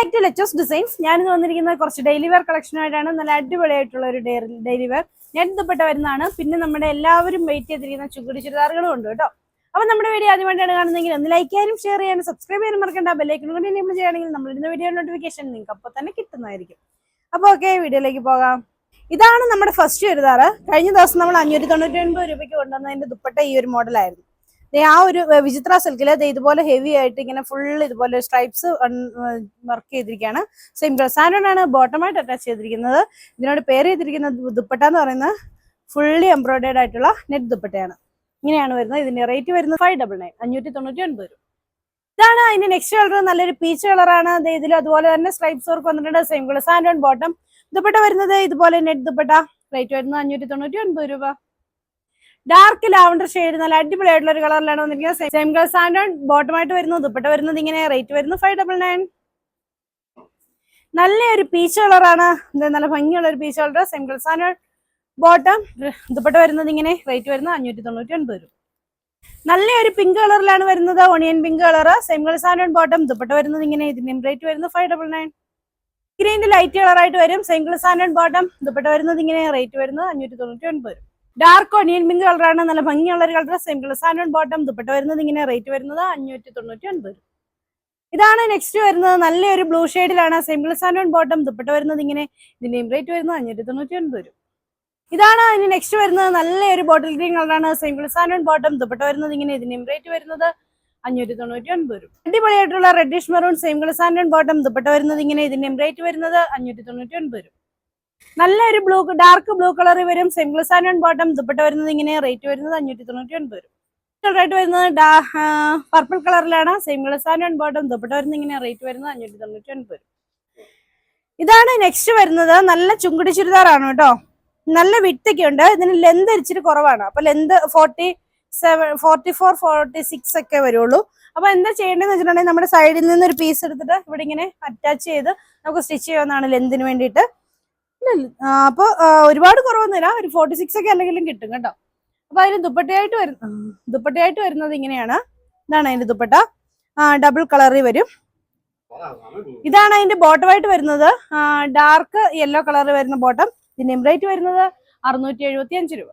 Back to ലെറ്റോസ് designs. ഞാനിന്ന് വന്നിരിക്കുന്നത് കുറച്ച് ഡെയിലി വെയർ കളക്ഷനായിട്ടാണ്. നല്ല അടിപൊളിയായിട്ടുള്ള ഒരു ഡെയിലി വെയർ നെറ്റ് ദുപ്പട്ട വരുന്നതാണ്. പിന്നെ നമ്മുടെ എല്ലാവരും വെയിറ്റ് ചെയ്തിരിക്കുന്ന ചുക്കുടി ചുരിദാറുകളും ഉണ്ട് കേട്ടോ. അപ്പോൾ നമ്മുടെ വീഡിയോ ആദ്യമായിട്ടാണ് കാണുന്നതെങ്കിൽ ഒന്ന് ലൈക്ക് ചെയ്യാനും ഷെയർ ചെയ്യാനും സബ്സ്ക്രൈബ് ചെയ്യാനും മറക്കണ്ട. ബെല്ലൈക്കൺ കൊണ്ട് എനേബിൾ ചെയ്യുകയാണെങ്കിൽ നമ്മളിടുന്ന വീഡിയോ നോട്ടിഫിക്കേഷൻ നിങ്ങൾക്ക് അപ്പോൾ തന്നെ കിട്ടുന്നതായിരിക്കും. അപ്പോൾ ഓക്കെ, വീഡിയോയിലേക്ക് പോകാം. ഇതാണ് നമ്മുടെ ഫസ്റ്റ് ചുരിദാർ. കഴിഞ്ഞ ദിവസം നമ്മൾ 599 രൂപയ്ക്ക് കൊണ്ടുവന്നതിന്റെ ദുപ്പട്ട ഈ ഒരു മോഡലായിരുന്നു. ആ ഒരു വിചിത്ര സിൽക്കില് ഇതുപോലെ ഹെവി ആയിട്ട് ഇങ്ങനെ ഫുൾ ഇതുപോലെ സ്ട്രൈപ്സ് വർക്ക് ചെയ്തിരിക്കുകയാണ്. സെയിം സാൻഡൺ ആണ് ബോട്ടമായിട്ട് അറ്റാച്ച് ചെയ്തിരിക്കുന്നത്. ഇതിനോട് പെയർ ചെയ്തിരിക്കുന്ന ദുപ്പട്ട എന്ന് പറയുന്നത് ഫുള്ളി എംബ്രോയിഡേഡ് ആയിട്ടുള്ള നെറ്റ് ദുപ്പട്ടയാണ്. ഇങ്ങനെയാണ് വരുന്നത്. ഇതിന്റെ റേറ്റ് വരുന്നത് 599 599 രൂപ. ഇതാണ് അതിന്റെ നെക്സ്റ്റ് കളർ. നല്ലൊരു പീച്ച് കളറാണ്. ഇതിൽ അതുപോലെ തന്നെ സ്ട്രൈപ്സ് വർക്ക് വന്നിട്ടുണ്ട്. Same colour സാൻഡൺ bottom. ദുപ്പട്ട വരുന്നത് ഇതുപോലെ നെറ്റ് ദുപ്പട്ട. റേറ്റ് വരുന്നത് 599 രൂപ. ഡാർക്ക് ലാവണ്ടർ ഷെയ്ഡ് നല്ല അടിപൊളിയായിട്ടുള്ള ഒരു കളറിലാണ് വന്നിരിക്കുന്നത്. സെയിം കളർ സാൻഡൺ ബോട്ടമായിട്ട് വരുന്നു. ദുപ്പട്ട വരുന്നത് ഇങ്ങനെ. റേറ്റ് വരുന്നത് 599. നല്ലൊരു പീച്ച് കളറാണ്. നല്ല ഭംഗിയുള്ള ഒരു peach colour. Same colour സാൻഡൺ bottom. Dupatta വരുന്നത് ഇങ്ങനെ. റേറ്റ് വരുന്നത് 599 രൂപ. നല്ലൊരു പിങ്ക് കളറിലാണ് വരുന്നത്. Onion pink colour. Same colour സാൻഡൺ bottom. Dupatta വരുന്നത് ഇങ്ങനെ. ഇതിന്റെ റേറ്റ് വരുന്നത് 599. ഗ്രീനിന്റെ ലൈറ്റ് കളറായിട്ട് വരും. Same colour സാൻഡൺ bottom. ദുപ്പട്ട വരുന്നത് ഇങ്ങനെ. റേറ്റ് വരുന്നത് 599 രൂപ. ഡാർക്ക് ഓണിയൻ പിങ്ക് കളറാണ്. നല്ല ഭംഗിയുള്ള ഒരു colour. Same colour സാൻഡൺ bottom. Dupatta വരുന്നത് ഇങ്ങനെ. റേറ്റ് വരുന്നത് 599. ഇതാണ് നെക്സ്റ്റ് വരുന്നത്. നല്ലൊരു ബ്ലൂ ഷെയ്ഡിലാണ്. Same colour സാൻഡൺ bottom. ദുപ്പട്ട വരുന്നത് ഇങ്ങനെ. ഇതിന്റെയും റേറ്റ് വരുന്നത് 599. ഇതാണ് അതിന് നെക്സ്റ്റ് വരുന്നത്. നല്ലൊരു ബോട്ടിൽ ഗ്രീൻ കളറാണ്. Same colour സാൻഡൺ bottom. ദുപ്പട്ട വരുന്നത് ഇങ്ങനെ. ഇതിന്റെയും റേറ്റ് വരുന്നത് 599. അടിപൊളിയായിട്ടുള്ള reddish maroon. Same colour സാൻഡൺ bottom. Dupatta വരുന്നത് ഇങ്ങനെ. ഇതിന്റെയും റേറ്റ് വരുന്നത് 599. നല്ലൊരു ബ്ലൂ ഡാർക്ക് ബ്ലൂ കളർ വരും. Same colour സാൻഡൺ bottom. ദുപ്പട്ട വരുന്നത് ഇങ്ങനെ. റേറ്റ് വരുന്നത് 599. റേറ്റ് വരുന്നത് പർപ്പിൾ കളറിലാണ്. Same colour സാൻഡൺ bottom. ദുപ്പട്ട വരുന്നത് ഇങ്ങനെ. റേറ്റ് വരുന്നത് 599. ഇതാണ് നെക്സ്റ്റ് വരുന്നത്. നല്ല ചുങ്കുടി ചുരിദാറാണ് കേട്ടോ. നല്ല വിട്ടൊക്കെ ഉണ്ട്. ഇതിന് ലെന്ത് ഇച്ചിരി കുറവാണ്. അപ്പൊ ലെന്ത് 44 46 ഒക്കെ വരുള്ളൂ. അപ്പൊ എന്താ ചെയ്യേണ്ടതെന്ന് വെച്ചിട്ടുണ്ടെങ്കിൽ നമ്മുടെ സൈഡിൽ നിന്ന് ഒരു പീസ് എടുത്തിട്ട് ഇവിടെ ഇങ്ങനെ അറ്റാച്ച് ചെയ്ത് നമുക്ക് സ്റ്റിച്ച് ചെയ്യാവുന്നതാണ് ലെന്തിന് വേണ്ടിയിട്ട്. അപ്പൊ ഒരുപാട് കുറവൊന്നുമില്ല. ഒരു 46 ഒക്കെ അല്ലെങ്കിലും കിട്ടും കേട്ടോ. അപ്പൊ അതിന് ദുപ്പട്ടയായിട്ട് വരുന്നത് ഇങ്ങനെയാണ്. ഇതാണ് അതിന്റെ ദുപ്പട്ട. ഡബിൾ കളറിൽ വരും. ഇതാണ് അതിന്റെ ബോട്ടമായിട്ട് വരുന്നത്. ഡാർക്ക് യെല്ലോ കളറിൽ വരുന്ന ബോട്ടം. ഇതിന്റെ റേറ്റ് വരുന്നത് 675 രൂപ.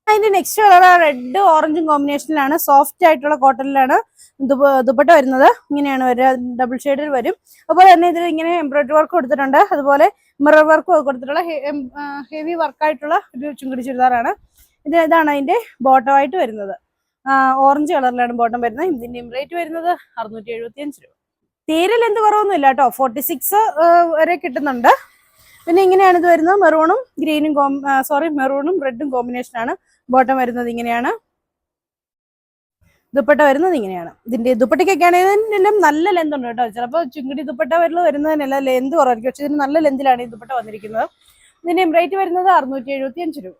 അതിന്റെ നെക്സ്റ്റ് കളർ റെഡ് ഓറഞ്ചും കോമ്പിനേഷനിലാണ്. സോഫ്റ്റ് ആയിട്ടുള്ള കോട്ടണിലാണ് ദുപ്പട്ട വരുന്നത്. ഇങ്ങനെയാണ് വരിക. ഡബിൾ ഷെയ്ഡിൽ വരും. അതുപോലെ തന്നെ ഇതിൽ ഇങ്ങനെ എംബ്രോയിഡറി വർക്ക് കൊടുത്തിട്ടുണ്ട്. അതുപോലെ മിറർ വർക്ക് കൊടുത്തിട്ടുള്ള ഹെവി വർക്കായിട്ടുള്ള ഒരു ചുങ്കുടി ചുരിദാറാണ്. ഇതാണ് അതിന്റെ ബോട്ടമായിട്ട് വരുന്നത്. ഓറഞ്ച് കളറിലാണ് ബോട്ടം വരുന്നത്. ഇതിന്റെ റേറ്റ് വരുന്നത് 675 രൂപ. തീരെ ലെന്ത് കുറവൊന്നും ഇല്ല കേട്ടോ. 46 വരെ കിട്ടുന്നുണ്ട്. പിന്നെ ഇങ്ങനെയാണ് ഇത് വരുന്നത്. മെറൂണും മെറൂണും റെഡും കോമ്പിനേഷനാണ് ബോട്ടം വരുന്നത്. ഇങ്ങനെയാണ്. ദുപ്പട്ട വരുന്നത് ഇങ്ങനെയാണ്. ഇതിന്റെ ദുപ്പട്ടയ്ക്കൊക്കെ ആണെങ്കിലും നല്ല ലെന്ത് ഉണ്ട് കേട്ടോ. ചിലപ്പോൾ ചുങ്കുടി ദുപ്പട്ട വരുന്നതിനെല്ലാം ലെന്ത് കുറവായിരിക്കും. പക്ഷെ ഇതിന് നല്ല ലെന്തിലാണ് ഈ ദുപ്പട്ട വന്നിരിക്കുന്നത്. ഇതിന്റെ റേറ്റ് വരുന്നത് 675 രൂപ.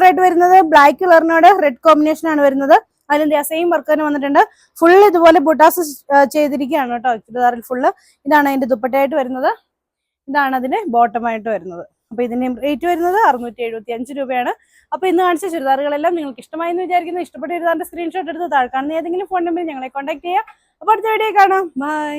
റേറ്റ് വരുന്നത് ബ്ലാക്ക് കളറിനോട് റെഡ് കോമ്പിനേഷൻ ആണ് വരുന്നത്. അതിന്റെ സെയിം വർക്ക് തന്നെ വന്നിട്ടുണ്ട്. ഫുൾ ഇതുപോലെ ബുട്ടാസ് ചെയ്തിരിക്കുകയാണ് കേട്ടോ ചുരിദാറിൽ ഫുള്ള്. ഇതാണ് അതിന്റെ ദുപ്പട്ടയായിട്ട് വരുന്നത്. ഇതാണ് അതിന്റെ ബോട്ടമായിട്ട് വരുന്നത്. അപ്പൊ ഇതിന്റെ റേറ്റ് വരുന്നത് 675 രൂപയാണ്. അപ്പൊ ഇന്ന് കാണിച്ച ചുരിദാറുകളെല്ലാം നിങ്ങൾക്ക് ഇഷ്ടമായി എന്ന് വിചാരിക്കുന്നു. ഇഷ്ടപ്പെട്ട ചുരിദാറിന്റെ സ്ക്രീൻഷോട്ട് എടുത്ത് താഴെ കാണുന്ന ഏതെങ്കിലും ഫോൺ നമ്പറിൽ ഞങ്ങളെ കോൺടാക്ട് ചെയ്യുക. അപ്പൊ അടുത്ത വീഡിയോ കാണാം. ബൈ.